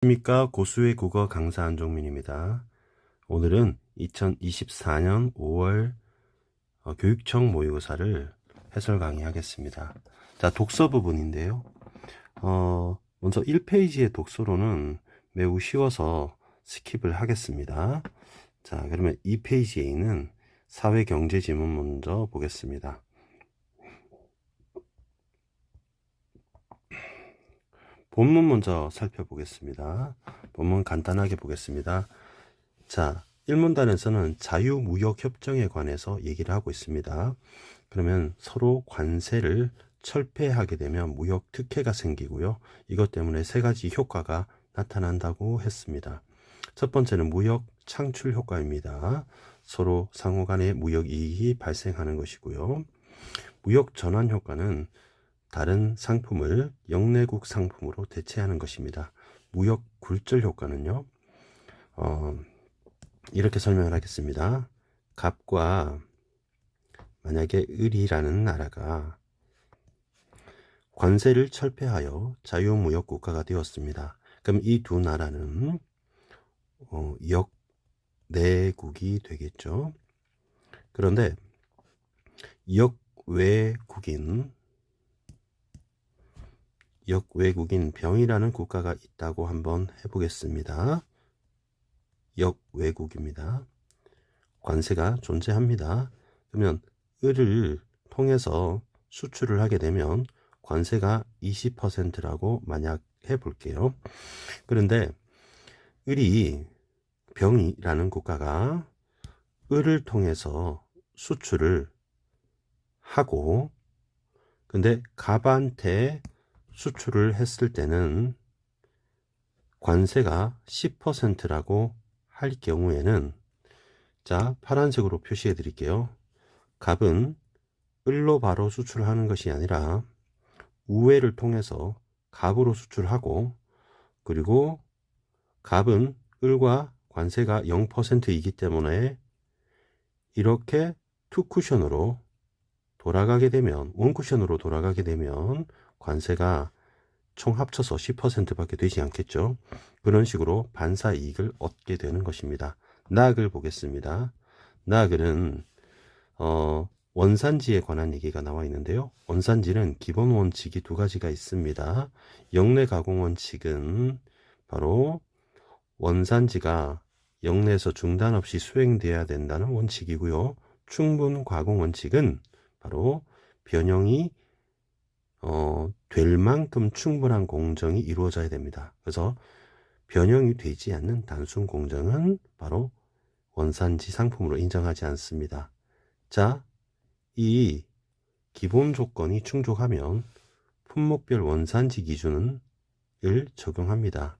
안녕하십니까. 고수의 국어 강사 안종민입니다. 오늘은 2024년 5월 교육청 모의고사를 해설 강의하겠습니다. 자, 독서 부분인데요. 먼저 1페이지의 독서로는 매우 쉬워서 스킵을 하겠습니다. 자, 그러면 2페이지에 있는 사회경제 지문 먼저 보겠습니다. 본문 먼저 살펴보겠습니다. 본문 간단하게 보겠습니다. 자, 1문단에서는 자유무역협정에 관해서 얘기를 하고 있습니다. 그러면 서로 관세를 철폐하게 되면 무역 특혜가 생기고요. 이것 때문에 세 가지 효과가 나타난다고 했습니다. 첫 번째는 무역 창출 효과입니다. 서로 상호 간에 무역 이익이 발생하는 것이고요. 무역 전환 효과는 다른 상품을 영내국 상품으로 대체하는 것입니다. 무역 굴절 효과는요. 이렇게 설명을 하겠습니다. 갑과 만약에 을이라는 나라가 관세를 철폐하여 자유무역 국가가 되었습니다. 그럼 이 두 나라는 역내국이 되겠죠. 그런데 역외국인 병이라는 국가가 있다고 한번 해보겠습니다. 역외국입니다. 관세가 존재합니다. 그러면 을을 통해서 수출을 하게 되면 관세가 20%라고 만약 해볼게요. 그런데 을이 병이라는 국가가 을을 통해서 수출을 하고 근데 갑한테 수출을 했을 때는 관세가 10%라고 할 경우에는 자, 파란색으로 표시해 드릴게요. 갑은 을로 바로 수출하는 것이 아니라 우회를 통해서 갑으로 수출하고 그리고 갑은 을과 관세가 0%이기 때문에 이렇게 투쿠션으로 돌아가게 되면 원쿠션으로 돌아가게 되면 관세가 총 합쳐서 10%밖에 되지 않겠죠. 그런 식으로 반사 이익을 얻게 되는 것입니다. 낙을 보겠습니다. 낙은 원산지에 관한 얘기가 나와 있는데요. 원산지는 기본 원칙이 두 가지가 있습니다. 영내 가공 원칙은 바로 원산지가 영내에서 중단 없이 수행되어야 된다는 원칙이고요. 충분 가공 원칙은 바로 변형이 될 만큼 충분한 공정이 이루어져야 됩니다. 그래서 변형이 되지 않는 단순 공정은 바로 원산지 상품으로 인정하지 않습니다. 자, 이 기본 조건이 충족하면 품목별 원산지 기준을 적용합니다.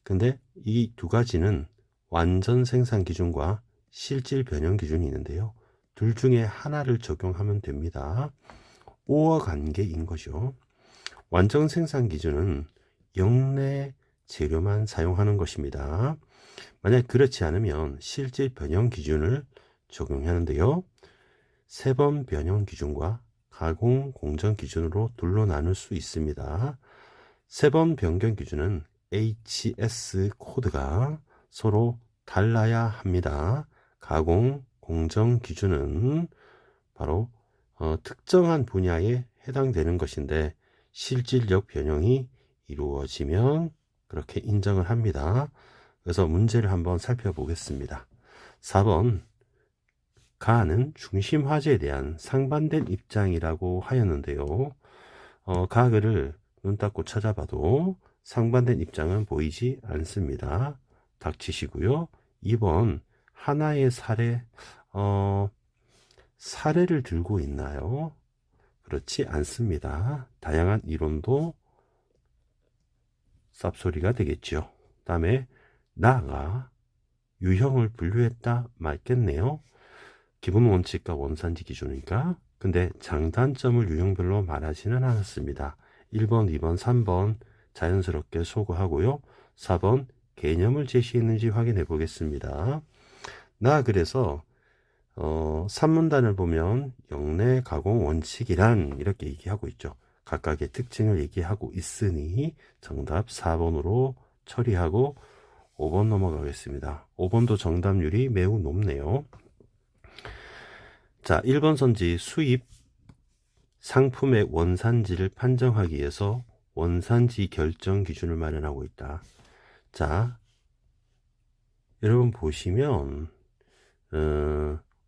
근데 이 두 가지는 완전 생산 기준과 실질 변형 기준이 있는데요. 둘 중에 하나를 적용하면 됩니다. 오어 관계인 것이요. 완전 생산 기준은 영내 재료만 사용하는 것입니다. 만약 그렇지 않으면 실질 변형 기준을 적용하는데요. 세번 변형 기준과 가공 공정 기준으로 둘로 나눌 수 있습니다. 세번 변경 기준은 HS 코드가 서로 달라야 합니다. 가공 공정 기준은 바로 특정한 분야에 해당되는 것인데 실질적 변형이 이루어지면 그렇게 인정을 합니다. 그래서 문제를 한번 살펴보겠습니다. 4번 가는 중심 화제에 대한 상반된 입장이라고 하였는데요. 가글을 눈 닦고 찾아봐도 상반된 입장은 보이지 않습니다. 닥치시고요. 2번 하나의 사례를 들고 있나요? 그렇지 않습니다. 다양한 이론도 쌉소리가 되겠죠. 다음에 나가 유형을 분류했다 맞겠네요. 기본 원칙과 원산지 기준이니까. 근데 장단점을 유형별로 말하지는 않았습니다. 1번, 2번, 3번 자연스럽게 소거하고요. 4번 개념을 제시했는지 확인해 보겠습니다. 그래서 3문단을 보면 영내 가공 원칙이란 이렇게 얘기하고 있죠. 각각의 특징을 얘기하고 있으니 정답 4번으로 처리하고 5번 넘어가겠습니다. 5번도 정답률이 매우 높네요. 자, 1번 선지 수입 상품의 원산지를 판정하기 위해서 원산지 결정 기준을 마련하고 있다. 자, 여러분 보시면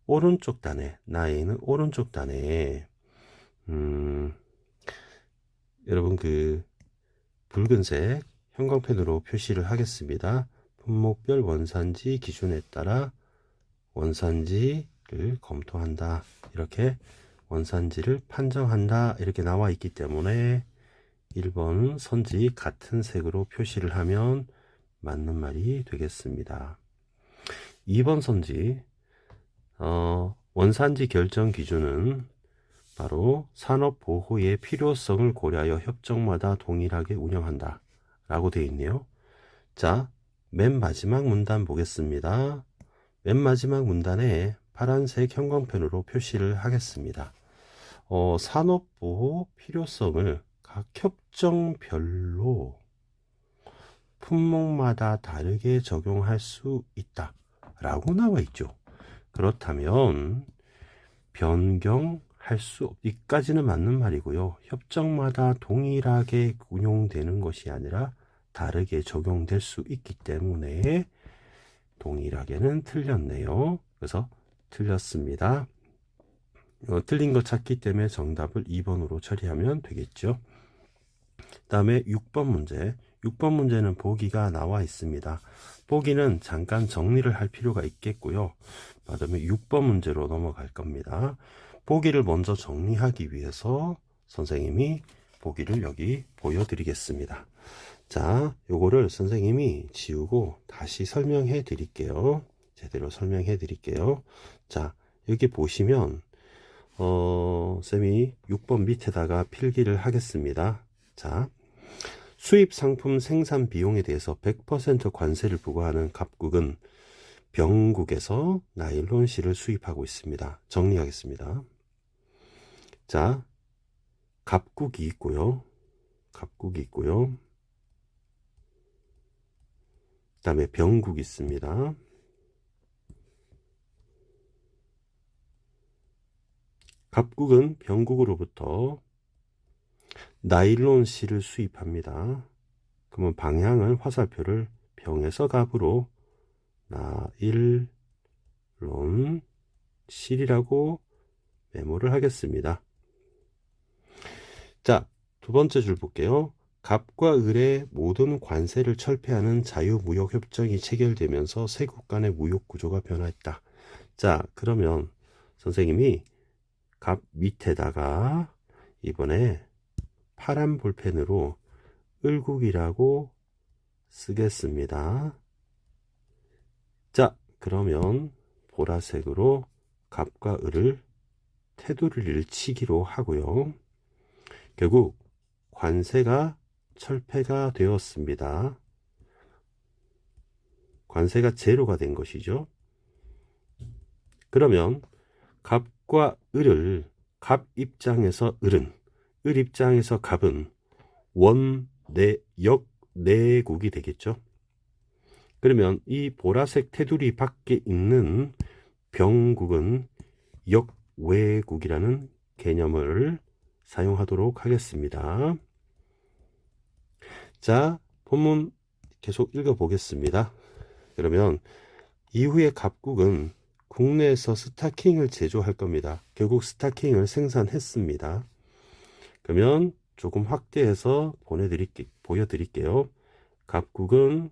오른쪽 단에, 나에는 오른쪽 단에 여러분 그 붉은색 형광펜으로 표시를 하겠습니다. 품목별 원산지 기준에 따라 원산지를 검토한다. 이렇게 원산지를 판정한다. 이렇게 나와 있기 때문에 1번 선지 같은 색으로 표시를 하면 맞는 말이 되겠습니다. 2번 선지 원산지 결정 기준은 바로 산업보호의 필요성을 고려하여 협정마다 동일하게 운영한다 라고 되어 있네요. 자, 맨 마지막 문단 보겠습니다. 맨 마지막 문단에 파란색 형광펜으로 표시를 하겠습니다. 산업보호 필요성을 각 협정별로 품목마다 다르게 적용할 수 있다 라고 나와 있죠. 그렇다면 변경할 수 없기까지는 맞는 말이고요. 협정마다 동일하게 운용되는 것이 아니라 다르게 적용될 수 있기 때문에 동일하게는 틀렸네요. 그래서 틀렸습니다. 틀린 거 찾기 때문에 정답을 2번으로 처리하면 되겠죠. 다음에 6번 문제. 6번 문제는 보기가 나와 있습니다. 보기는 잠깐 정리를 할 필요가 있겠고요. 그다음에 6번 문제로 넘어갈 겁니다. 보기를 먼저 정리하기 위해서 선생님이 보기를 여기 보여드리겠습니다. 자, 요거를 선생님이 지우고 다시 설명해 드릴게요. 제대로 설명해 드릴게요. 자, 여기 보시면 쌤이 6번 밑에다가 필기를 하겠습니다. 자, 수입 상품 생산 비용에 대해서 100% 관세를 부과하는 갑국은 병국에서 나일론 실을 수입하고 있습니다. 정리하겠습니다. 자, 갑국이 있고요. 갑국이 있고요. 그 다음에 병국이 있습니다. 갑국은 병국으로부터 나일론 실을 수입합니다. 그러면 방향은 화살표를 병에서 갑으로 나일론 실이라고 메모를 하겠습니다. 자, 두 번째 줄 볼게요. 갑과 을의 모든 관세를 철폐하는 자유무역협정이 체결되면서 세국 간의 무역 구조가 변화했다. 자, 그러면 선생님이 갑 밑에다가 이번에 파란 볼펜으로 을국이라고 쓰겠습니다. 자, 그러면 보라색으로 갑과 을을 테두리를 치기로 하고요. 결국 관세가 철폐가 되었습니다. 관세가 제로가 된 것이죠. 그러면 갑과 을을 갑 입장에서 을은, 을 입장에서 갑은 역내국이 되겠죠. 그러면 이 보라색 테두리 밖에 있는 병국은 역외국이라는 개념을 사용하도록 하겠습니다. 자, 본문 계속 읽어보겠습니다. 그러면 이후에 갑국은 국내에서 스타킹을 제조할 겁니다. 결국 스타킹을 생산했습니다. 그러면 조금 확대해서 보여드릴게요. 갑국은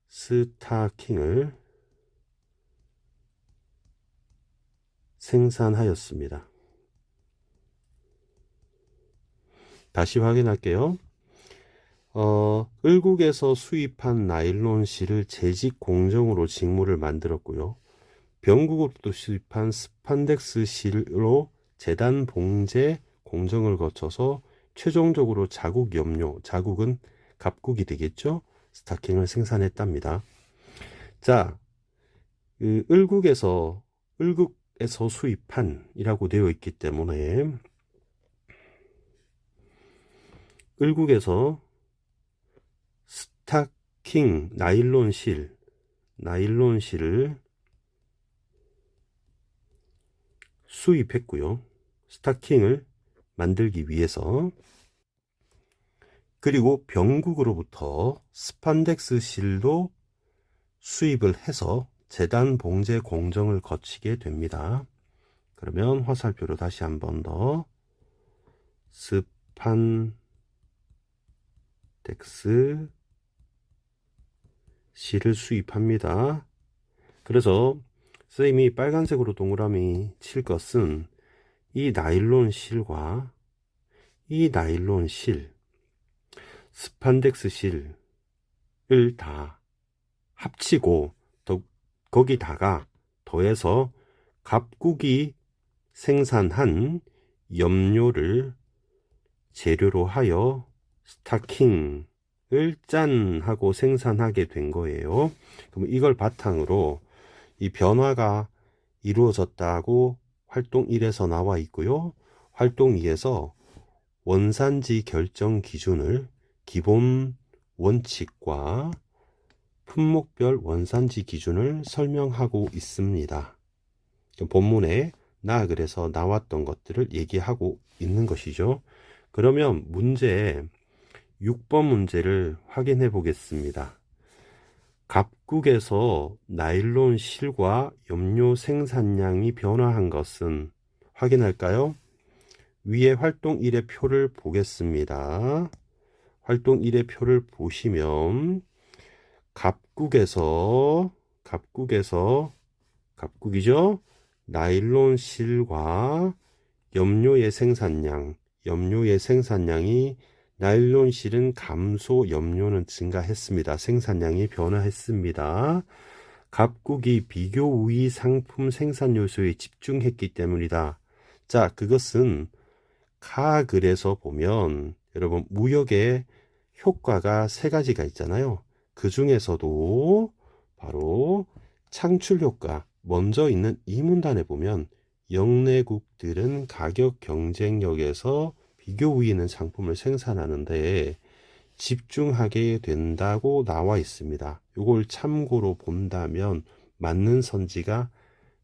스타킹을 생산하였습니다. 다시 확인할게요. 을국에서 수입한 나일론 실을 재직 공정으로 직물을 만들었고요. 병국으로부터 수입한 스판덱스 실로 재단 봉제 공정을 거쳐서 최종적으로 자국 염료, 자국은 갑국이 되겠죠. 스타킹을 생산했답니다. 자, 을국에서 수입한이라고 되어 있기 때문에 을국에서 스타킹 나일론실을 수입했고요. 스타킹을 만들기 위해서. 그리고 병국으로부터 스판덱스 실도 수입을 해서 재단 봉제 공정을 거치게 됩니다. 그러면 화살표로 다시 한 번 더 스판덱스 실을 수입합니다. 그래서 선생님이 빨간색으로 동그라미 칠 것은 이 나일론 실과 이 나일론 실, 스판덱스 실을 다 합치고 거기다가 더해서 갑국이 생산한 염료를 재료로 하여 스타킹을 짠 하고 생산하게 된 거예요. 그럼 이걸 바탕으로 이 변화가 이루어졌다고 활동 1에서 나와 있고요. 활동 2에서 원산지 결정 기준을 기본 원칙과 품목별 원산지 기준을 설명하고 있습니다. 본문에 그래서 나왔던 것들을 얘기하고 있는 것이죠. 그러면 문제 6번 문제를 확인해 보겠습니다. 갑국에서 나일론 실과 염료 생산량이 변화한 것은 확인할까요? 위에 활동 1의 표를 보겠습니다. 활동 1의 표를 보시면 갑국이죠. 나일론 실과 염료의 생산량이 나일론 실은 감소, 염료는 증가했습니다. 생산량이 변화했습니다. 갑국이 비교 우위 상품 생산 요소에 집중했기 때문이다. 자, 그것은 카글에서 보면 여러분 무역의 효과가 3가지가 있잖아요. 그 중에서도 바로 창출 효과, 먼저 있는 이 문단에 보면 영내국들은 가격 경쟁력에서 비교 우위 있는 상품을 생산하는데 집중하게 된다고 나와 있습니다. 이걸 참고로 본다면 맞는 선지가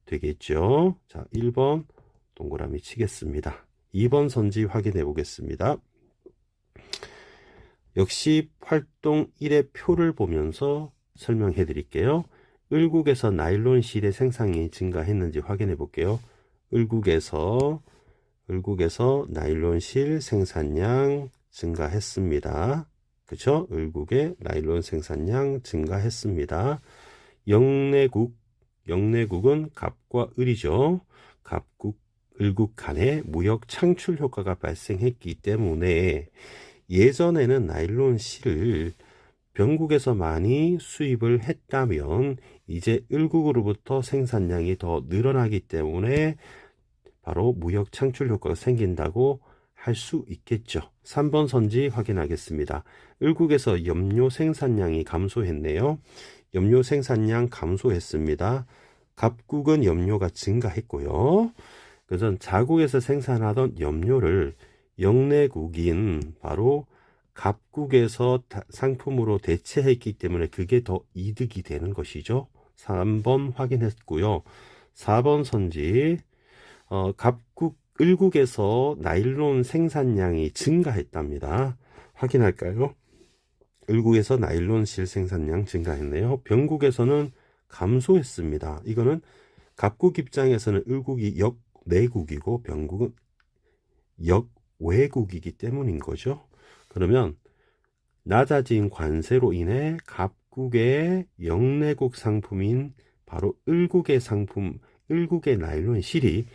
되겠죠. 자, 1번 동그라미 치겠습니다. 2번 선지 확인해 보겠습니다. 역시 활동 1의 표를 보면서 설명해 드릴게요. 을국에서 나일론 실의 생산이 증가했는지 확인해 볼게요. 을국에서 나일론 실 생산량 증가했습니다. 그쵸? 을국의 나일론 생산량 증가했습니다. 영내국은 갑과 을이죠. 을국 간에 무역 창출 효과가 발생했기 때문에 예전에는 나일론 실을 병국에서 많이 수입을 했다면 이제 을국으로부터 생산량이 더 늘어나기 때문에 바로 무역 창출 효과가 생긴다고 할 수 있겠죠. 3번 선지 확인하겠습니다. 을국에서 염료 생산량이 감소했네요. 염료 생산량 감소했습니다. 갑국은 염료가 증가했고요. 그래서 자국에서 생산하던 염료를 영내국인 바로 갑국에서 상품으로 대체했기 때문에 그게 더 이득이 되는 것이죠. 3번 확인했고요. 4번 선지 을국에서 나일론 생산량이 증가했답니다. 확인할까요? 을국에서 나일론 실 생산량 증가했네요. 병국에서는 감소했습니다. 이거는 갑국 입장에서는 을국이 역내국이고 병국은 역외국이기 때문인 거죠. 그러면 낮아진 관세로 인해 갑국의 역내국 상품인 바로 을국의 나일론 실이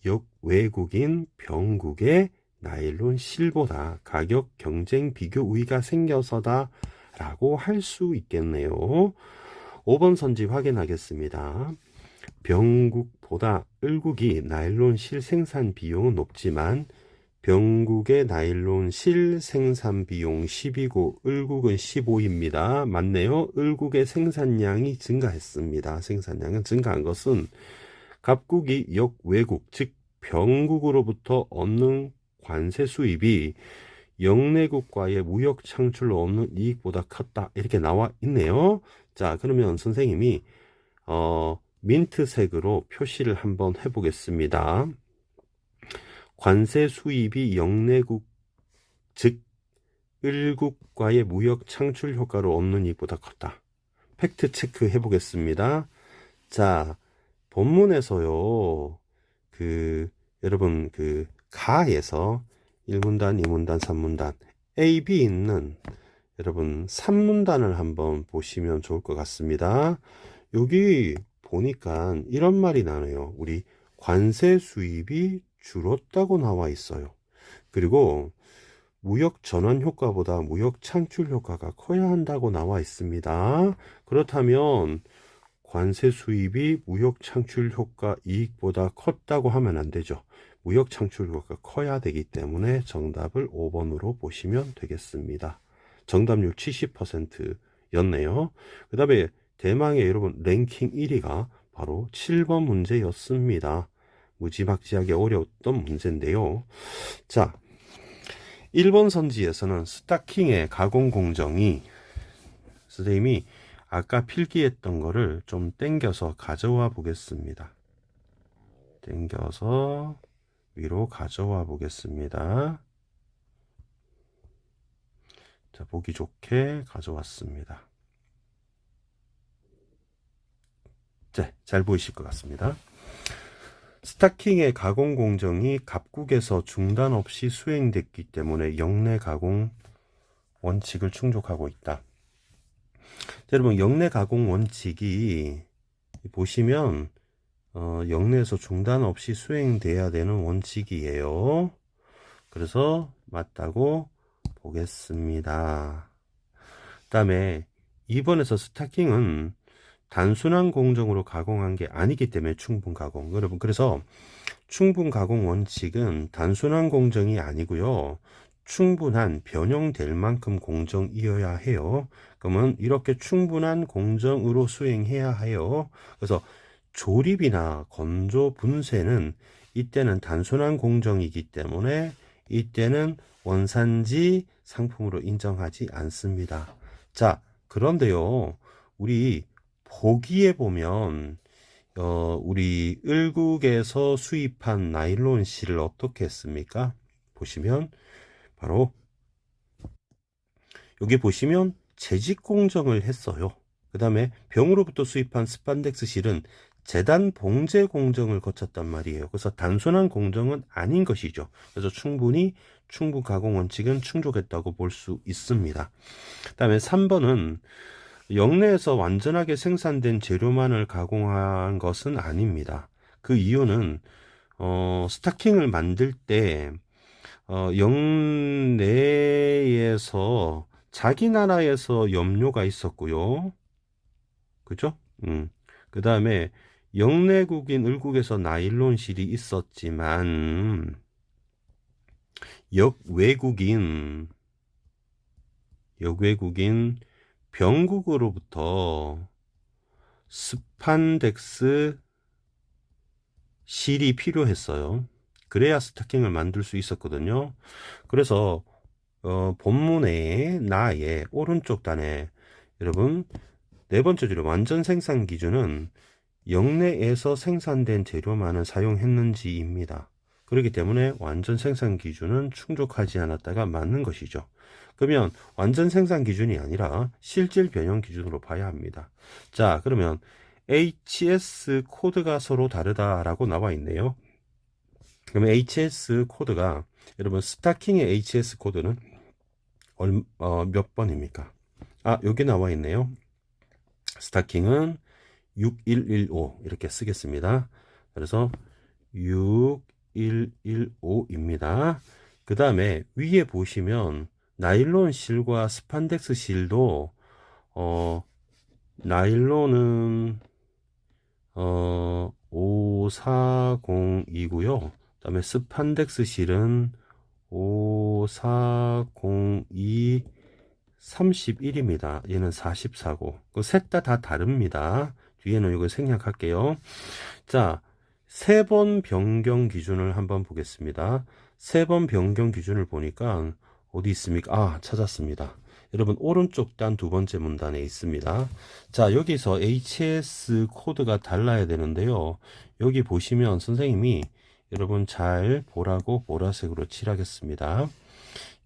역외국인 병국의 나일론 실보다 가격 경쟁 비교 우위가 생겨서다 라고 할 수 있겠네요. 5번 선지 확인하겠습니다. 병국보다 을국이 나일론 실 생산 비용은 높지만 병국의 나일론 실 생산 비용 10이고 을국은 15입니다. 맞네요. 을국의 생산량이 증가했습니다. 생산량은 증가한 것은 갑국이 역외국, 즉 병국으로부터 얻는 관세 수입이 영내국과의 무역 창출로 얻는 이익보다 컸다. 이렇게 나와 있네요. 자, 그러면 선생님이 민트색으로 표시를 한번 해보겠습니다. 관세 수입이 영내국, 즉 을국과의 무역 창출 효과로 얻는 이익보다 컸다. 팩트 체크 해보겠습니다. 자, 본문에서요, 여러분, 가에서 1문단, 2문단, 3문단, A, B 있는, 여러분, 3문단을 한번 보시면 좋을 것 같습니다. 여기 보니까 이런 말이 나네요. 우리 관세 수입이 줄었다고 나와 있어요. 그리고 무역 전환 효과보다 무역 창출 효과가 커야 한다고 나와 있습니다. 그렇다면 관세 수입이 무역 창출 효과 이익보다 컸다고 하면 안 되죠. 무역 창출 효과가 커야 되기 때문에 정답을 5번으로 보시면 되겠습니다. 정답률 70%였네요. 그 다음에 대망의 여러분 랭킹 1위가 바로 7번 문제였습니다. 무지막지하게 어려웠던 문제인데요. 자, 1번 선지에서는 스타킹의 가공 공정이 선생님이 아까 필기했던 거를 좀 땡겨서 가져와 보겠습니다. 땡겨서 위로 가져와 보겠습니다. 자, 보기 좋게 가져왔습니다. 자, 잘 보이실 것 같습니다. 스타킹의 가공 공정이 갑국에서 중단 없이 수행됐기 때문에 영내 가공 원칙을 충족하고 있다. 자, 여러분, 영내 가공 원칙이 보시면 영내에서 중단 없이 수행돼야 되는 원칙이에요. 그래서 맞다고 보겠습니다. 그 다음에 2번에서 스타킹은 단순한 공정으로 가공한 게 아니기 때문에 충분 가공. 여러분, 그래서 충분 가공 원칙은 단순한 공정이 아니고요. 충분한 변형될 만큼 공정이어야 해요. 그러면 이렇게 충분한 공정으로 수행해야 해요. 그래서 조립이나 건조, 분쇄는 이때는 단순한 공정이기 때문에 이때는 원산지 상품으로 인정하지 않습니다. 자, 그런데요, 우리 보기에 보면 우리 을국에서 수입한 나일론 실을 어떻게 했습니까? 보시면 바로 여기 보시면 재직 공정을 했어요. 그 다음에 병으로부터 수입한 스판덱스 실은 재단 봉제 공정을 거쳤단 말이에요. 그래서 단순한 공정은 아닌 것이죠. 그래서 충분 가공 원칙은 충족했다고 볼 수 있습니다. 그 다음에 3번은 영내에서 완전하게 생산된 재료만을 가공한 것은 아닙니다. 그 이유는 스타킹을 만들 때 영내에서 자기 나라에서 염료가 있었고요. 그죠? 그 다음에 영내국인 을국에서 나일론 실이 있었지만 역외국인 병국으로부터 스판덱스 실이 필요했어요. 그래야 스타킹을 만들 수 있었거든요. 그래서 본문의 나의 오른쪽 단에 여러분 네 번째 줄에 완전 생산 기준은 영내에서 생산된 재료만을 사용했는지입니다. 그렇기 때문에 완전 생산 기준은 충족하지 않았다가 맞는 것이죠. 그러면 완전 생산 기준이 아니라 실질 변형 기준으로 봐야 합니다. 자, 그러면 HS 코드가 서로 다르다라고 나와 있네요. 그러면 HS 코드가 여러분 스타킹의 HS 코드는 몇 번입니까? 여기 나와 있네요. 스타킹은 6115 이렇게 쓰겠습니다. 그래서 6115입니다. 그 다음에 위에 보시면 나일론 실과 스판덱스 실도 나일론은 540이고요. 그 다음에 스판덱스 실은 5402 31입니다. 얘는 44고 셋 다 다릅니다. 뒤에는 이거 생략할게요. 자, 3번 변경 기준을 한번 보겠습니다. 3번 변경 기준을 보니까 어디 있습니까? 아, 찾았습니다. 여러분 오른쪽 단 두 번째 문단에 있습니다. 자, 여기서 HS 코드가 달라야 되는데요. 여기 보시면 선생님이 여러분 잘 보라고 보라색으로 칠하겠습니다.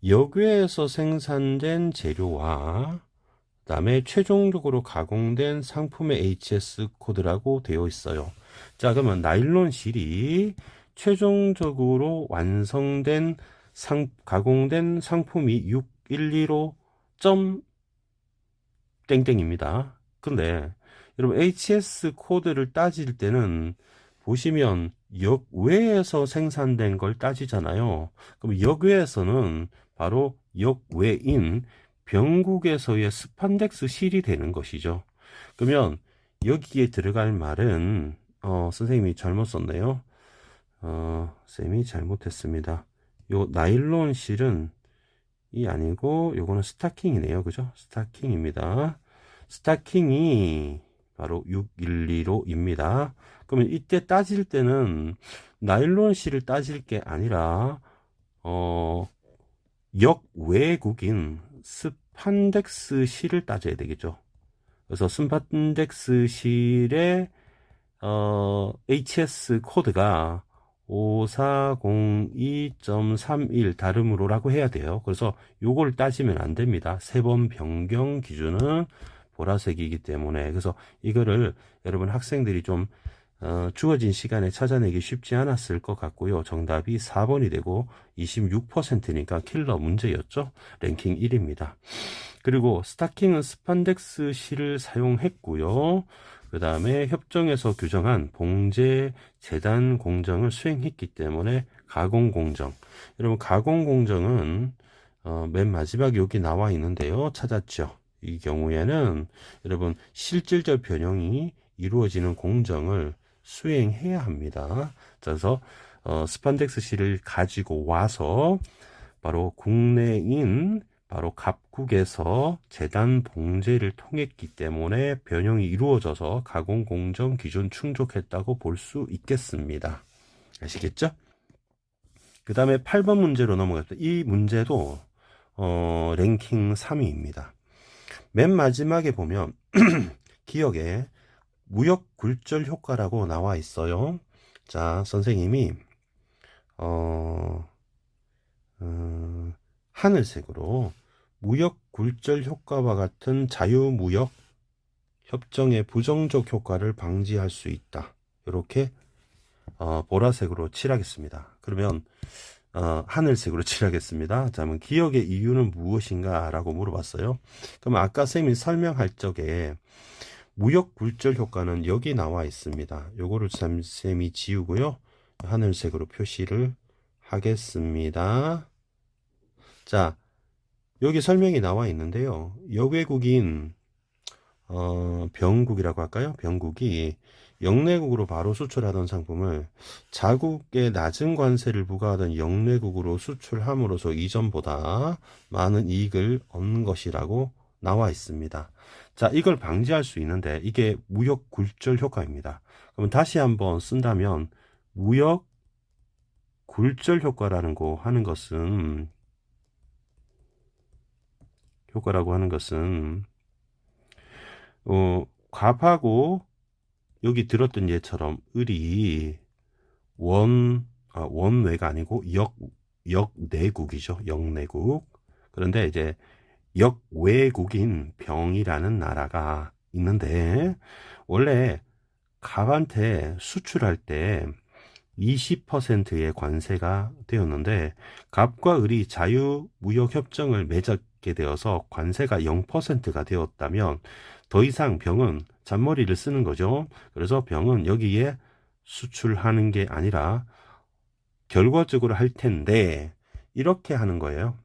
역외에서 생산된 재료와 그다음에 최종적으로 가공된 상품의 HS 코드라고 되어 있어요. 자, 그러면 나일론 실이 최종적으로 완성된 가공된 상품이 612로 점 땡땡입니다. 근데 여러분 HS 코드를 따질 때는 보시면 역외에서 생산된 걸 따지잖아요. 그럼 역외에서는 바로 역외인 병국에서의 스판덱스 실이 되는 것이죠. 그러면 여기에 들어갈 말은 선생님이 잘못 썼네요. 쌤이 잘못했습니다. 요 나일론 실은 이 아니고 요거는 스타킹이네요. 그죠? 스타킹입니다. 스타킹이 바로 612호입니다. 그러면 이때 따질 때는 나일론 실을 따질 게 아니라 역외국인 스판덱스 실을 따져야 되겠죠. 그래서 스판덱스 실의 HS 코드가 5402.31 다름으로라고 해야 돼요. 그래서 요걸 따지면 안 됩니다. 세 번 변경 기준은 보라색이기 때문에. 그래서 이거를 여러분 학생들이 좀 주어진 시간에 찾아내기 쉽지 않았을 것 같고요. 정답이 4번이 되고 26%니까 킬러 문제였죠. 랭킹 1입니다. 그리고 스타킹은 스판덱스 실을 사용했고요. 그 다음에 협정에서 규정한 봉제 재단 공정을 수행했기 때문에 가공 공정. 여러분 가공 공정은 맨 마지막 여기 나와 있는데요. 찾았죠? 이 경우에는 여러분 실질적 변형이 이루어지는 공정을 수행해야 합니다. 그래서 스판덱스 실을 가지고 와서 바로 국내인 바로 갑국에서 재단 봉제를 통했기 때문에 변형이 이루어져서 가공 공정 기준 충족했다고 볼 수 있겠습니다. 아시겠죠? 그 다음에 8번 문제로 넘어갔다. 이 문제도 랭킹 3위입니다. 맨 마지막에 보면 기억에 무역 굴절 효과라고 나와 있어요. 자, 선생님이 하늘색으로 무역 굴절 효과와 같은 자유무역 협정의 부정적 효과를 방지할 수 있다. 이렇게 보라색으로 칠하겠습니다. 그러면 하늘색으로 칠하겠습니다. 자, 그러면 기억의 이유는 무엇인가 라고 물어봤어요. 그럼 아까 쌤이 설명할 적에 무역 굴절 효과는 여기 나와 있습니다. 요거를 쌤이 지우고요. 하늘색으로 표시를 하겠습니다. 자, 여기 설명이 나와 있는데요. 역외국인 병국이라고 할까요? 병국이 영내국으로 바로 수출하던 상품을 자국에 낮은 관세를 부과하던 영내국으로 수출함으로써 이전보다 많은 이익을 얻는 것이라고 나와 있습니다. 자, 이걸 방지할 수 있는데 이게 무역 굴절 효과입니다. 그럼 다시 한번 쓴다면 무역 굴절 효과라는 거 하는 것은 효과라고 하는 것은 갑하고 여기 들었던 예처럼 을이 원외가 아니고 역내국이죠. 역내국. 그런데 이제 역외국인 병이라는 나라가 있는데 원래 갑한테 수출할 때 20%의 관세가 되었는데 갑과 을이 자유무역협정을 맺었게 되어서 관세가 0%가 되었다면 더 이상 병은 잔머리를 쓰는 거죠. 그래서 병은 여기에 수출하는 게 아니라 결과적으로 할 텐데 이렇게 하는 거예요.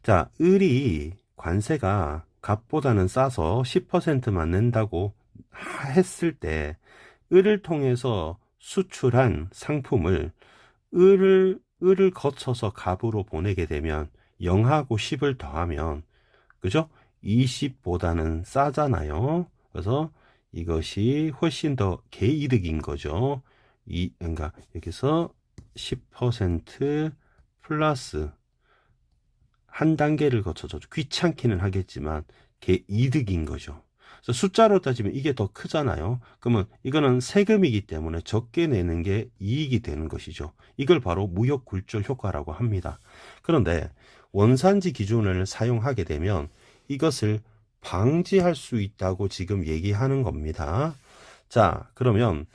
자, 을이 관세가 갑보다는 싸서 10%만 낸다고 했을 때 을을 통해서 수출한 상품을 을을 거쳐서 갑으로 보내게 되면 0하고 10을 더하면 그죠? 20보다는 싸잖아요. 그래서 이것이 훨씬 더 개이득인 거죠. 그러니까 여기서 10% 플러스 한 단계를 거쳐서 귀찮기는 하겠지만 그게 이득인 거죠. 그래서 숫자로 따지면 이게 더 크잖아요. 그러면 이거는 세금이기 때문에 적게 내는 게 이익이 되는 것이죠. 이걸 바로 무역 굴절 효과라고 합니다. 그런데 원산지 기준을 사용하게 되면 이것을 방지할 수 있다고 지금 얘기하는 겁니다. 자, 그러면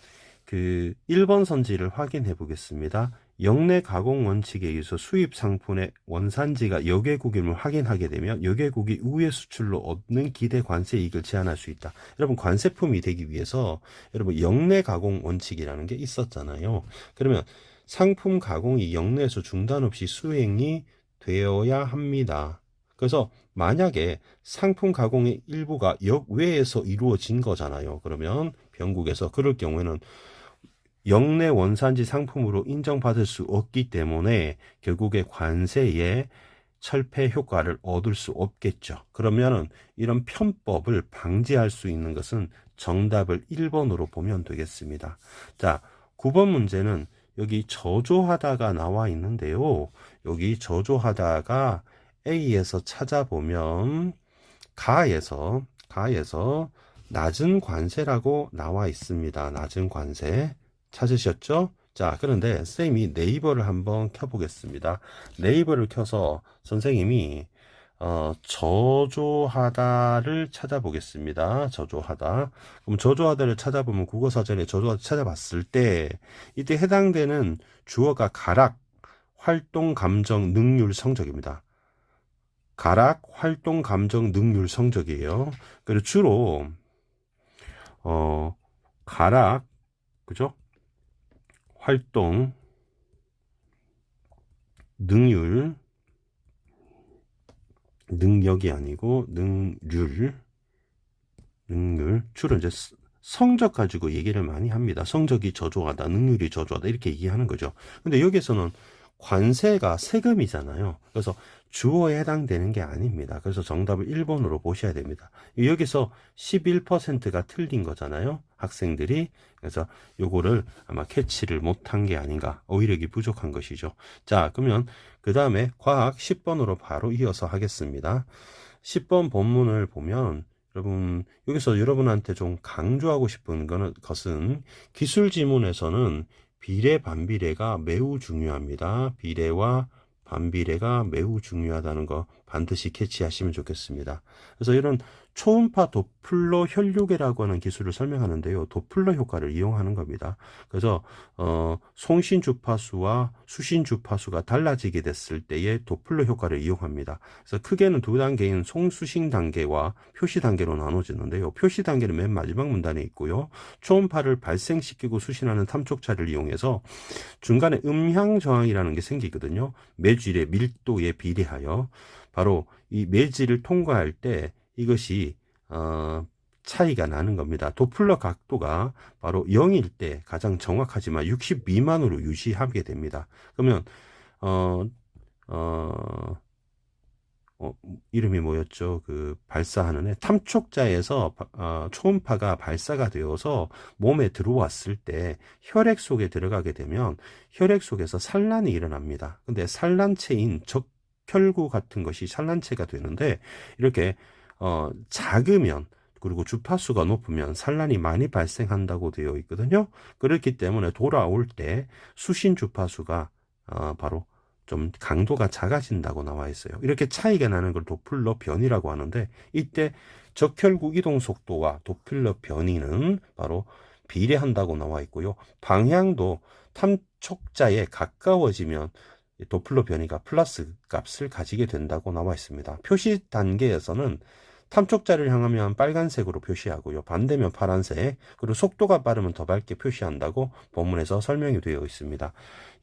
그 1번 선지를 확인해 보겠습니다. 역내 가공 원칙에 의해서 수입 상품의 원산지가 여개국임을 확인하게 되면 여개국이 우회 수출로 얻는 기대 관세 이익을 제한할 수 있다. 여러분, 관세품이 되기 위해서 여러분 역내 가공 원칙이라는 게 있었잖아요. 그러면 상품 가공이 역내에서 중단 없이 수행이 되어야 합니다. 그래서 만약에 상품 가공의 일부가 역외에서 이루어진 거잖아요. 그러면 변국에서 그럴 경우에는 역내 원산지 상품으로 인정받을 수 없기 때문에 결국에 관세의 철폐 효과를 얻을 수 없겠죠. 그러면은 이런 편법을 방지할 수 있는 것은 정답을 1번으로 보면 되겠습니다. 자, 9번 문제는 여기 저조하다가 나와 있는데요. 여기 저조하다가 A에서 찾아보면 가에서 낮은 관세라고 나와 있습니다. 낮은 관세. 찾으셨죠? 자, 그런데 쌤이 네이버를 한번 켜보겠습니다. 네이버를 켜서 선생님이 저조하다를 찾아보겠습니다. 저조하다. 그럼 저조하다를 찾아보면 국어사전에 저조하다 찾아봤을 때 이때 해당되는 주어가 가락, 활동, 감정, 능률, 성적입니다. 가락, 활동, 감정, 능률, 성적이에요. 그리고 주로 가락, 그죠? 활동, 능률, 능력이 아니고 능률, 주로 이제 성적 가지고 얘기를 많이 합니다. 성적이 저조하다, 능률이 저조하다 이렇게 얘기하는 거죠. 근데 여기서는 관세가 세금이잖아요. 그래서 주어에 해당되는 게 아닙니다. 그래서 정답을 1번으로 보셔야 됩니다. 여기서 11%가 틀린 거잖아요. 학생들이. 그래서 요거를 아마 캐치를 못한 게 아닌가. 어휘력이 부족한 것이죠. 자, 그러면 그 다음에 과학 10번으로 바로 이어서 하겠습니다. 10번 본문을 보면 여러분, 여기서 여러분한테 좀 강조하고 싶은 것은 기술 지문에서는 비례, 반비례가 매우 중요합니다. 비례와 반비례가 매우 중요하다는 거 반드시 캐치하시면 좋겠습니다. 그래서 이런 초음파 도플러 혈류계라고 하는 기술을 설명하는데요. 도플러 효과를 이용하는 겁니다. 그래서 송신 주파수와 수신 주파수가 달라지게 됐을 때의 도플러 효과를 이용합니다. 그래서 크게는 두 단계인 송수신 단계와 표시 단계로 나눠지는데요. 표시 단계는 맨 마지막 문단에 있고요. 초음파를 발생시키고 수신하는 탐촉차를 이용해서 중간에 음향 저항이라는 게 생기거든요. 매질의 밀도에 비례하여 바로 이 매질을 통과할 때 이것이 차이가 나는 겁니다. 도플러 각도가 바로 0일 때 가장 정확하지만 60 미만으로 유지하게 됩니다. 그러면 이름이 뭐였죠? 그 발사하는 애 탐촉자에서 초음파가 발사가 되어서 몸에 들어왔을 때 혈액 속에 들어가게 되면 혈액 속에서 산란이 일어납니다. 근데 산란체인 적혈구 같은 것이 산란체가 되는데 이렇게 작으면 그리고 주파수가 높으면 산란이 많이 발생한다고 되어 있거든요. 그렇기 때문에 돌아올 때 수신 주파수가 바로 좀 강도가 작아진다고 나와 있어요. 이렇게 차이가 나는 걸 도플러 변이라고 하는데 이때 적혈구 이동 속도와 도플러 변이는 바로 비례한다고 나와 있고요. 방향도 탐촉자에 가까워지면 도플러 변이가 플러스 값을 가지게 된다고 나와 있습니다. 표시 단계에서는 탐촉자를 향하면 빨간색으로 표시하고요. 반대면 파란색, 그리고 속도가 빠르면 더 밝게 표시한다고 본문에서 설명이 되어 있습니다.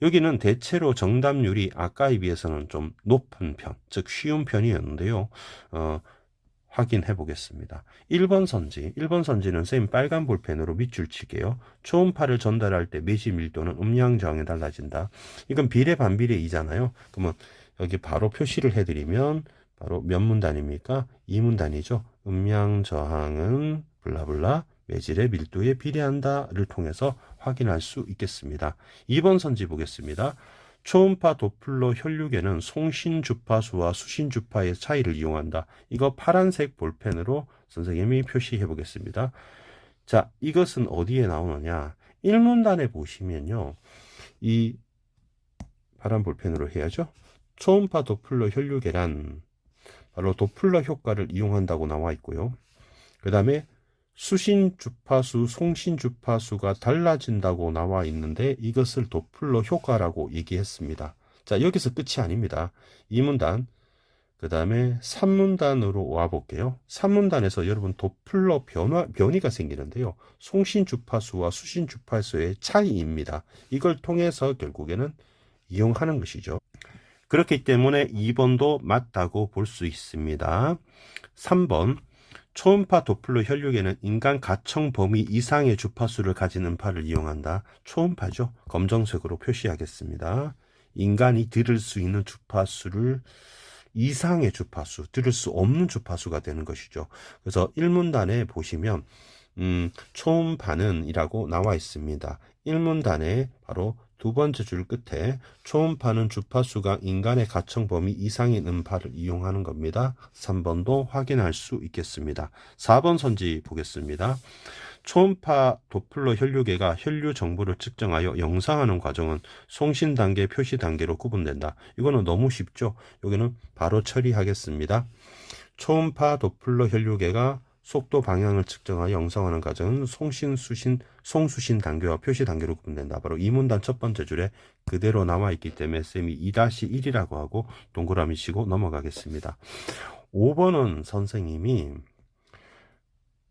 여기는 대체로 정답률이 아까에 비해서는 좀 높은 편, 즉 쉬운 편이었는데요. 확인해 보겠습니다. 1번 선지는 선생님 빨간 볼펜으로 밑줄 칠게요. 초음파를 전달할 때 매지 밀도는 음량 저항에 달라진다. 이건 비례 반비례이잖아요. 그러면 여기 바로 표시를 해드리면 바로 몇 문단입니까? 2문단이죠. 음량 저항은 블라블라 매질의 밀도에 비례한다를 통해서 확인할 수 있겠습니다. 2번 선지 보겠습니다. 초음파 도플러 혈육에는 송신 주파수와 수신 주파의 차이를 이용한다. 이거 파란색 볼펜으로 선생님이 표시해 보겠습니다. 자, 이것은 어디에 나오느냐? 1문단에 보시면요. 이 파란 볼펜으로 해야죠. 초음파 도플러 혈육에란 바로 도플러 효과를 이용한다고 나와 있고요. 그 다음에 수신 주파수, 송신 주파수가 달라진다고 나와 있는데 이것을 도플러 효과라고 얘기했습니다. 자, 여기서 끝이 아닙니다. 2문단, 그 다음에 3문단으로 와 볼게요. 3문단에서 여러분 도플러 변이가 생기는데요. 송신 주파수와 수신 주파수의 차이입니다. 이걸 통해서 결국에는 이용하는 것이죠. 그렇기 때문에 2번도 맞다고 볼 수 있습니다. 3번, 초음파 도플러 혈육에는 인간 가청 범위 이상의 주파수를 가진 음파를 이용한다. 초음파죠. 검정색으로 표시하겠습니다. 인간이 들을 수 있는 주파수를 이상의 주파수, 들을 수 없는 주파수가 되는 것이죠. 그래서 1문단에 보시면 초음파는 이라고 나와 있습니다. 1문단에 바로 두 번째 줄 끝에 초음파는 주파수가 인간의 가청 범위 이상인 음파를 이용하는 겁니다. 3번도 확인할 수 있겠습니다. 4번 선지 보겠습니다. 초음파 도플러 혈육계가 혈류 정보를 측정하여 영상하는 과정은 송신 단계, 표시 단계로 구분된다. 이거는 너무 쉽죠? 여기는 바로 처리하겠습니다. 초음파 도플러 혈육계가 속도 방향을 측정하여 영상하는 과정은 송신, 수신, 송수신 단계와 표시 단계로 구분된다. 바로 이 문단 첫 번째 줄에 그대로 나와 있기 때문에 쌤이 2-1이라고 하고 동그라미 치고 넘어가겠습니다. 5번은 선생님이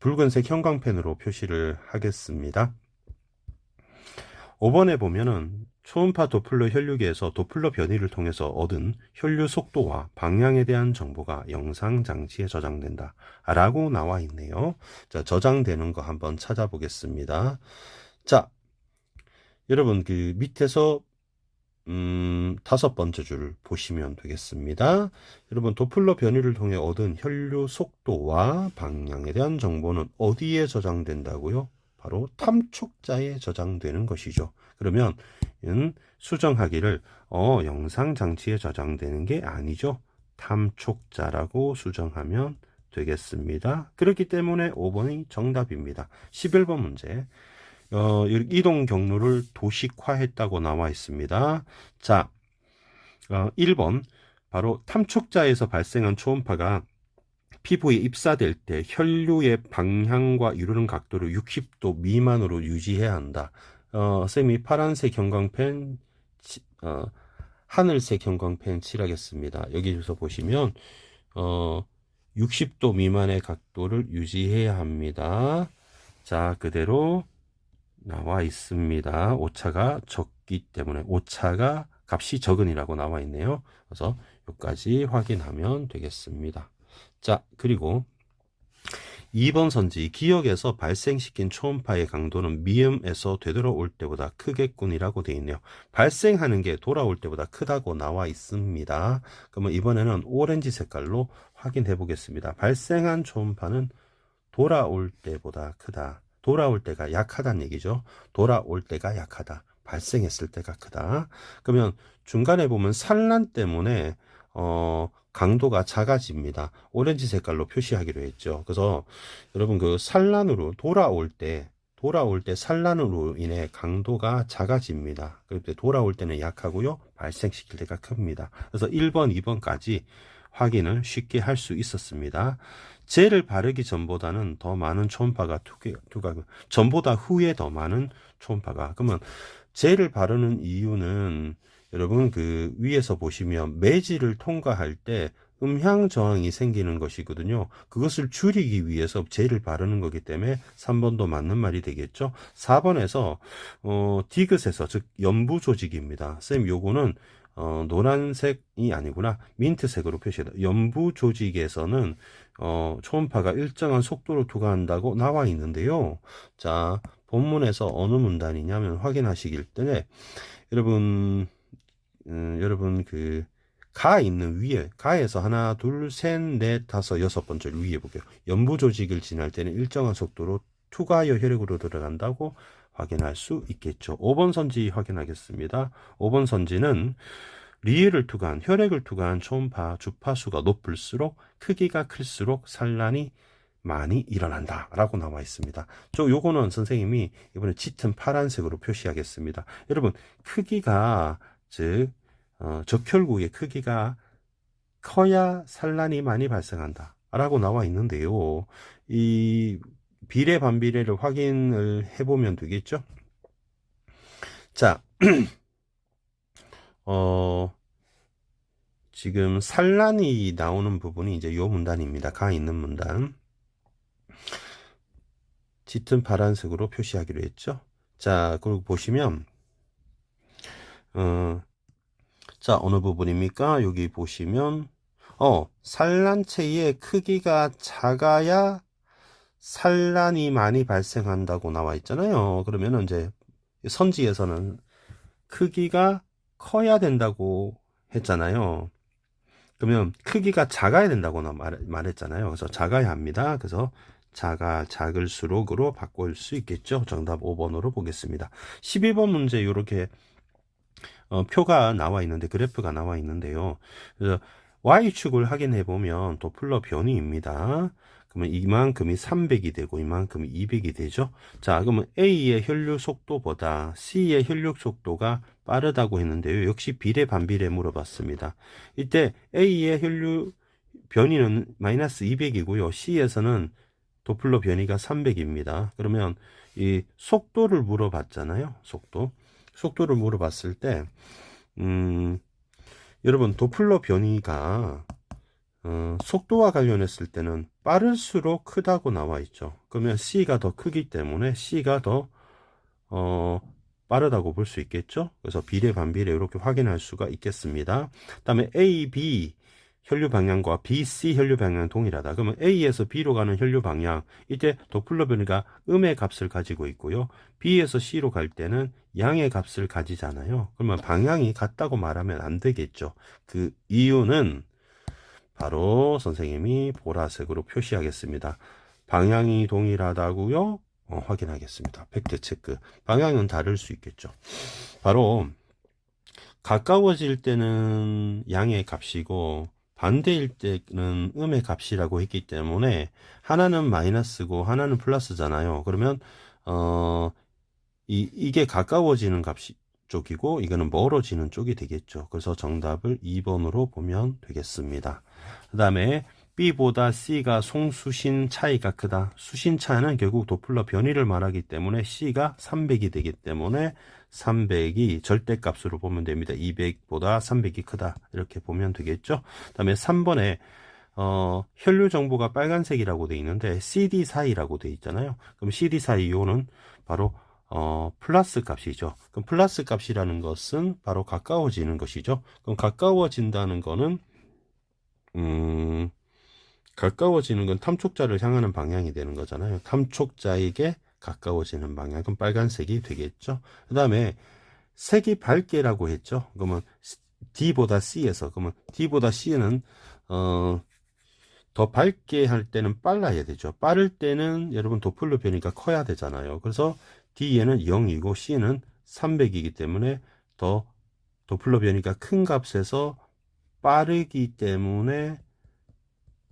붉은색 형광펜으로 표시를 하겠습니다. 5번에 보면은 초음파 도플러 혈육에서 도플러 변이를 통해서 얻은 혈류 속도와 방향에 대한 정보가 영상 장치에 저장된다 라고 나와 있네요. 자, 저장되는 거 한번 찾아보겠습니다. 자, 여러분 그 밑에서 5번째 줄 보시면 되겠습니다. 여러분 도플러 변이를 통해 얻은 혈류 속도와 방향에 대한 정보는 어디에 저장된다고요? 바로 탐촉자에 저장되는 것이죠. 그러면 수정하기를 영상 장치에 저장되는 게 아니죠. 탐촉자라고 수정하면 되겠습니다. 그렇기 때문에 5번이 정답입니다. 11번 문제. 이동 경로를 도식화했다고 나와 있습니다. 자, 1번 바로 탐촉자에서 발생한 초음파가 피부에 입사될 때 혈류의 방향과 이루는 각도를 60도 미만으로 유지해야 한다. 쌤이 파란색 형광펜, 하늘색 형광펜 칠하겠습니다. 여기서 보시면 60도 미만의 각도를 유지해야 합니다. 자, 그대로 나와 있습니다. 오차가 적기 때문에 오차가 값이 적은이라고 나와 있네요. 그래서 여기까지 확인하면 되겠습니다. 자, 그리고 2번 선지, 기역에서 발생시킨 초음파의 강도는 미음에서 되돌아올 때보다 크겠군이라고 되어 있네요. 발생하는 게 돌아올 때보다 크다고 나와 있습니다. 그러면 이번에는 오렌지 색깔로 확인해 보겠습니다. 발생한 초음파는 돌아올 때보다 크다. 돌아올 때가 약하다는 얘기죠. 돌아올 때가 약하다. 발생했을 때가 크다. 그러면 중간에 보면 산란 때문에 강도가 작아집니다. 오렌지 색깔로 표시하기로 했죠. 그래서 여러분 그 산란으로 돌아올 때 산란으로 인해 강도가 작아집니다. 그때 돌아올 때는 약하고요. 발생시킬 때가 큽니다. 그래서 1번, 2번까지 확인을 쉽게 할 수 있었습니다. 젤을 바르기 전보다는 더 많은 초음파가 전보다 후에 더 많은 초음파가. 그러면 젤을 바르는 이유는 여러분 그 위에서 보시면 매질을 통과할 때 음향 저항이 생기는 것이거든요. 그것을 줄이기 위해서 젤을 바르는 거기 때문에 3번도 맞는 말이 되겠죠. 4번에서 디귿에서 즉 연부 조직입니다. 쌤 요거는 노란색이 아니구나. 민트색으로 표시해다. 연부 조직에서는 초음파가 일정한 속도로 투과한다고 나와 있는데요. 자, 본문에서 어느 문단이냐면 확인하시길 때에 여러분 그 가 있는 위에 가에서 하나 둘 셋 넷 다섯 여섯 번째 위에 볼게요. 연부 조직을 지날 때는 일정한 속도로 투과하여 혈액으로 들어간다고 확인할 수 있겠죠. 5번 선지 확인하겠습니다. 5번 선지는 리을을 투과한, 혈액을 투과한 초음파 주파수가 높을수록 크기가 클수록 산란이 많이 일어난다 라고 나와 있습니다. 요거는 선생님이 이번에 짙은 파란색으로 표시하겠습니다. 여러분, 크기가 즉 적혈구의 크기가 커야 산란이 많이 발생한다 라고 나와 있는데요. 이 비례 반비례를 확인을 해보면 되겠죠. 자, 지금 산란이 나오는 부분이 이제 요 문단입니다. 가 있는 문단. 짙은 파란색으로 표시하기로 했죠. 자, 그리고 보시면 자, 어느 부분입니까? 여기 보시면 산란체의 크기가 작아야 산란이 많이 발생한다고 나와 있잖아요. 그러면 이제 선지에서는 크기가 커야 된다고 했잖아요. 그러면 크기가 작아야 된다고 말했잖아요. 그래서 작아야 합니다. 그래서 작을수록으로 바꿀 수 있겠죠. 정답 5번으로 보겠습니다. 12번 문제 이렇게 표가 나와 있는데, 그래프가 나와 있는데요. 그래서 Y축을 확인해 보면 도플러 변이입니다. 그러면 이만큼이 300이 되고 이만큼이 200이 되죠. 자, 그러면 A의 혈류 속도보다 C의 혈류 속도가 빠르다고 했는데요. 역시 비례 반비례 물어봤습니다. 이때 A의 혈류 변이는 마이너스 200이고요. C에서는 도플러 변이가 300입니다. 그러면 이 속도를 물어봤잖아요. 속도를 물어봤을 때 여러분, 도플러 변이가 속도와 관련했을 때는 빠를수록 크다고 나와 있죠. 그러면 C가 더 크기 때문에 C가 더 빠르다고 볼 수 있겠죠. 그래서 비례 반비례 이렇게 확인할 수가 있겠습니다. 그다음에 A, B 혈류 방향과 B, C 혈류 방향 동일하다. 그러면 A에서 B로 가는 혈류 방향, 이때 도플러 변이가 음의 값을 가지고 있고요. B에서 C로 갈 때는 양의 값을 가지잖아요. 그러면 방향이 같다고 말하면 안 되겠죠. 그 이유는 바로 선생님이 보라색으로 표시하겠습니다. 방향이 동일하다고요? 확인하겠습니다. 팩트 체크. 방향은 다를 수 있겠죠. 바로 가까워질 때는 양의 값이고 반대일 때는 음의 값이라고 했기 때문에 하나는 마이너스고 하나는 플러스잖아요. 그러면 이게 가까워지는 값이 쪽이고 이거는 멀어지는 쪽이 되겠죠. 그래서 정답을 2번으로 보면 되겠습니다. 그 다음에 B보다 C가 송수신 차이가 크다. 수신 차는 결국 도플러 변이를 말하기 때문에 C가 300이 되기 때문에 300이 절대값으로 보면 됩니다. 200보다 300이 크다. 이렇게 보면 되겠죠. 그 다음에 3번에 혈류 정보가 빨간색이라고 되어 있는데 CD 사이라고 되어 있잖아요. 그럼 CD 사이 요는 바로 플러스 값이죠. 그럼 플러스 값이라는 것은 바로 가까워지는 것이죠. 그럼 가까워진다는 거는 가까워지는 건 탐촉자를 향하는 방향이 되는 거잖아요. 탐촉자에게 가까워지는 방향. 그럼 빨간색이 되겠죠. 그 다음에 색이 밝게라고 했죠. 그러면 D보다 C에서, 그러면 D보다 C는 더 밝게 할 때는 빨라야 되죠. 빠를 때는 여러분 도플러 변이가 커야 되잖아요. 그래서 D에는 0이고 C는 300이기 때문에 더 도플러 변이가 큰 값에서 빠르기 때문에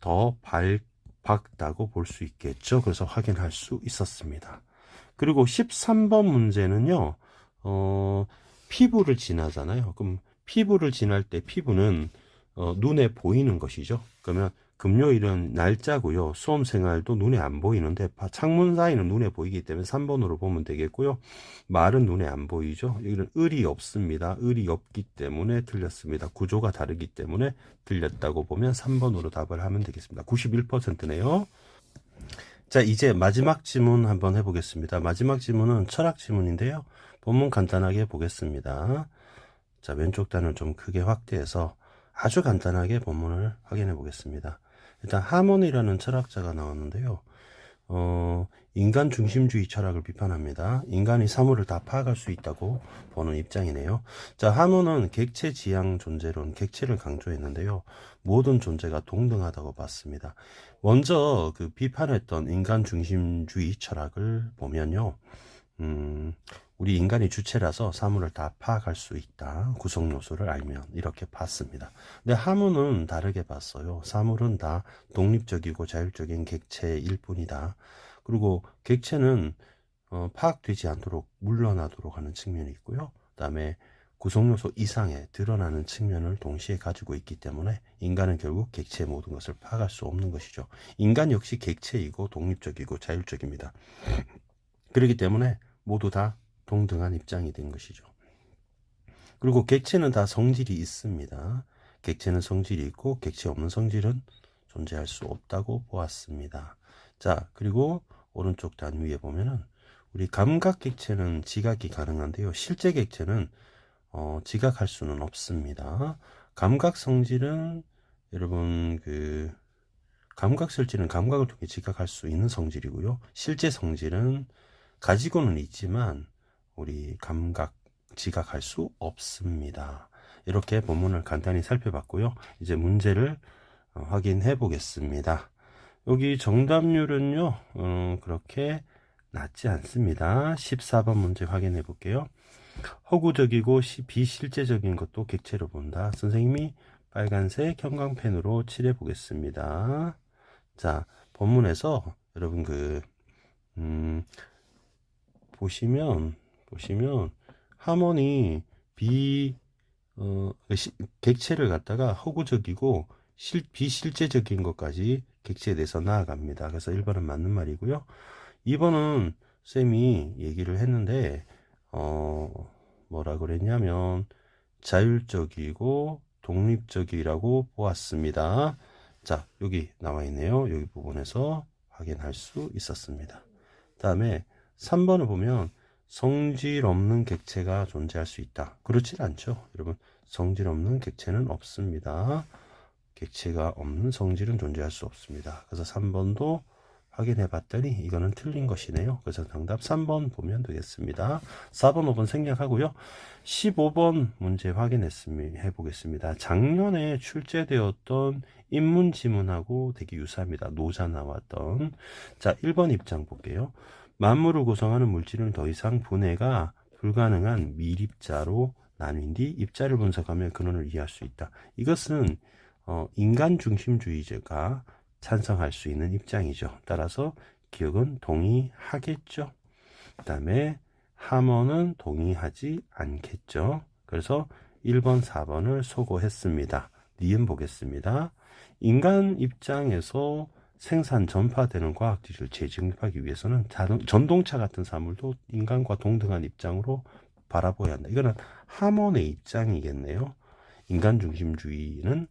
더 밝다고 볼 수 있겠죠. 그래서 확인할 수 있었습니다. 그리고 13번 문제는요, 피부를 지나잖아요. 그럼 피부를 지날 때 피부는 눈에 보이는 것이죠. 그러면 금요일은 날짜고요. 수험 생활도 눈에 안 보이는데 창문 사이는 눈에 보이기 때문에 3번으로 보면 되겠고요. 말은 눈에 안 보이죠. 여기는 을이 없습니다. 을이 없기 때문에 틀렸습니다. 구조가 다르기 때문에 틀렸다고 보면 3번으로 답을 하면 되겠습니다. 91%네요. 자, 이제 마지막 지문 한번 해보겠습니다. 마지막 지문은 철학 지문인데요. 본문 간단하게 보겠습니다. 자, 왼쪽 단을 좀 크게 확대해서 아주 간단하게 본문을 확인해 보겠습니다. 일단 하몬이라는 철학자가 나왔는데요. 인간 중심주의 철학을 비판합니다. 인간이 사물을 다 파악할 수 있다고 보는 입장이네요. 자, 하몬은 객체 지향 존재론, 객체를 강조했는데요. 모든 존재가 동등하다고 봤습니다. 먼저 그 비판했던 인간 중심주의 철학을 보면요. 우리 인간이 주체라서 사물을 다 파악할 수 있다. 구성 요소를 알면 이렇게 봤습니다. 근데 하무는 다르게 봤어요. 사물은 다 독립적이고 자율적인 객체일 뿐이다. 그리고 객체는 파악되지 않도록 물러나도록 하는 측면이 있고요. 그다음에 구성 요소 이상의 드러나는 측면을 동시에 가지고 있기 때문에 인간은 결국 객체의 모든 것을 파악할 수 없는 것이죠. 인간 역시 객체이고 독립적이고 자율적입니다. 그렇기 때문에 모두 다 동등한 입장이 된 것이죠. 그리고 객체는 다 성질이 있습니다. 객체는 성질이 있고 객체 없는 성질은 존재할 수 없다고 보았습니다. 자, 그리고 오른쪽 단 위에 보면은 우리 감각 객체는 지각이 가능한데요. 실제 객체는 지각할 수는 없습니다. 감각 성질은 여러분 감각 실질은 감각을 통해 지각할 수 있는 성질이고요. 실제 성질은 가지고는 있지만 우리 감각 지각할 수 없습니다. 이렇게 본문을 간단히 살펴봤고요. 이제 문제를 확인해 보겠습니다. 여기 정답률은요, 그렇게 낮지 않습니다. 14번 문제 확인해 볼게요. 허구적이고 비실제적인 것도 객체로 본다. 선생님이 빨간색 형광펜으로 칠해 보겠습니다. 자, 본문에서 여러분 보시면 하모니 객체를 갖다가 허구적이고 비실제적인 것까지 객체에 대해서 나아갑니다. 그래서 1번은 맞는 말이고요. 2번은 쌤이 얘기를 했는데 뭐라 그랬냐면 자율적이고 독립적이라고 보았습니다. 자, 여기 나와 있네요. 여기 부분에서 확인할 수 있었습니다. 다음에 3번을 보면 성질 없는 객체가 존재할 수 있다. 그렇지 않죠. 여러분, 성질 없는 객체는 없습니다. 객체가 없는 성질은 존재할 수 없습니다. 그래서 3번도 확인해 봤더니 이거는 틀린 것이네요. 그래서 정답 3번 보면 되겠습니다. 4번, 5번 생략하고요. 15번 문제 확인해 보겠습니다. 작년에 출제되었던 인문지문하고 되게 유사합니다. 노자 나왔던. 자, 1번 입장 볼게요. 만물을 구성하는 물질은 더 이상 분해가 불가능한 밀입자로 나뉜 뒤 입자를 분석하며 근원을 이해할 수 있다. 이것은 인간 중심주의자가 찬성할 수 있는 입장이죠. 따라서 기억은 동의하겠죠. 그 다음에 하머는 동의하지 않겠죠. 그래서 1번, 4번을 소거했습니다. 니은 보겠습니다. 인간 입장에서 생산, 전파되는 과학지식을 재정립하기 위해서는 전동차 같은 사물도 인간과 동등한 입장으로 바라보아야 한다. 이거는 하몬의 입장이겠네요. 인간 중심주의는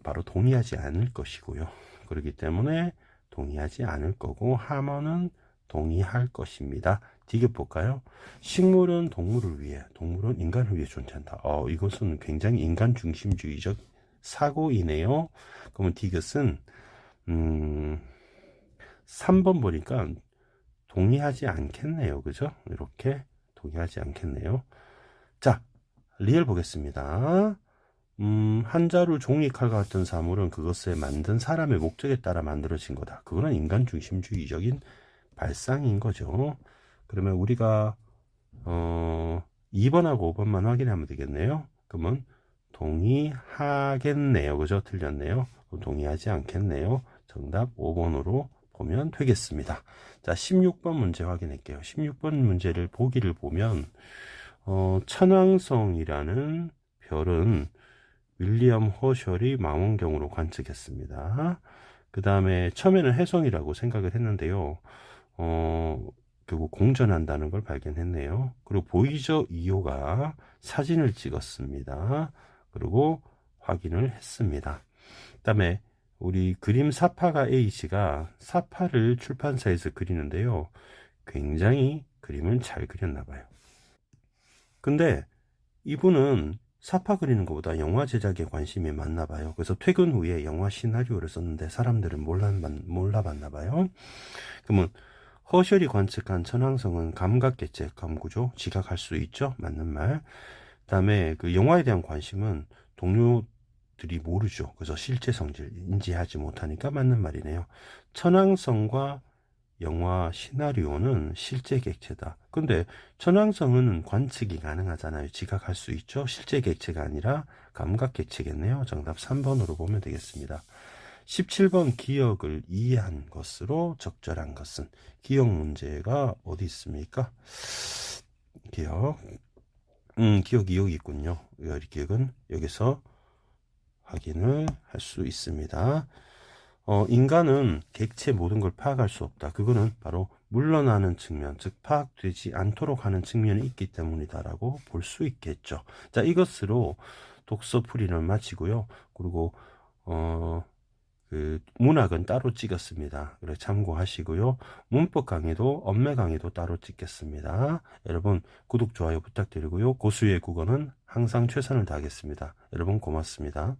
바로 동의하지 않을 것이고요. 그렇기 때문에 동의하지 않을 거고 하몬은 동의할 것입니다. 디귿 볼까요? 식물은 동물을 위해, 동물은 인간을 위해 존재한다. 이것은 굉장히 인간 중심주의적 사고이네요. 그러면 디귿은 3번 보니까 동의하지 않겠네요. 그죠? 이렇게 동의하지 않겠네요. 자, 리얼 보겠습니다. 한자로 종이칼과 같은 사물은 그것을 만든 사람의 목적에 따라 만들어진 거다. 그거는 인간 중심주의적인 발상인 거죠. 그러면 우리가 2번하고 5번만 확인하면 되겠네요. 그러면 동의하겠네요. 그죠? 틀렸네요. 동의하지 않겠네요. 정답 5번으로 보면 되겠습니다. 자, 16번 문제 확인할게요. 16번 문제를 보기를 보면 천왕성이라는 별은 윌리엄 허셜이 망원경으로 관측했습니다. 그 다음에 처음에는 혜성이라고 생각을 했는데요. 결국 공전한다는 걸 발견했네요. 그리고 보이저 2호가 사진을 찍었습니다. 그리고 확인을 했습니다. 그 다음에 우리 그림 사파가 A씨가 사파를 출판사에서 그리는데요. 굉장히 그림을 잘 그렸나 봐요. 근데 이분은 사파 그리는 것보다 영화 제작에 관심이 많나 봐요. 그래서 퇴근 후에 영화 시나리오를 썼는데 사람들은 몰라봤나 봐요. 그러면 허셜이 관측한 천왕성은 감각객체 감구조 지각할 수 있죠. 맞는 말. 그다음에 그 영화에 대한 관심은 동료들이 모르죠. 그래서 실제 성질 인지하지 못하니까 맞는 말이네요. 천왕성과 영화 시나리오는 실제 객체다. 근데 천왕성은 관측이 가능하잖아요. 지각할 수 있죠. 실제 객체가 아니라 감각 객체겠네요. 정답 3번으로 보면 되겠습니다. 17번 기억을 이해한 것으로 적절한 것은 기억 문제가 어디 있습니까? 기억. 기억이 여기 있군요. 이 기억은 여기서 확인을 할 수 있습니다. 인간은 객체 모든 걸 파악할 수 없다. 그거는 바로 물러나는 측면, 즉 파악되지 않도록 하는 측면이 있기 때문이다라고 볼 수 있겠죠. 자, 이것으로 독서 풀이를 마치고요. 그리고 문학은 따로 찍었습니다. 그래 참고하시고요. 문법 강의도 언매 강의도 따로 찍겠습니다. 여러분 구독 좋아요 부탁드리고요. 고수의 국어는 항상 최선을 다하겠습니다. 여러분 고맙습니다.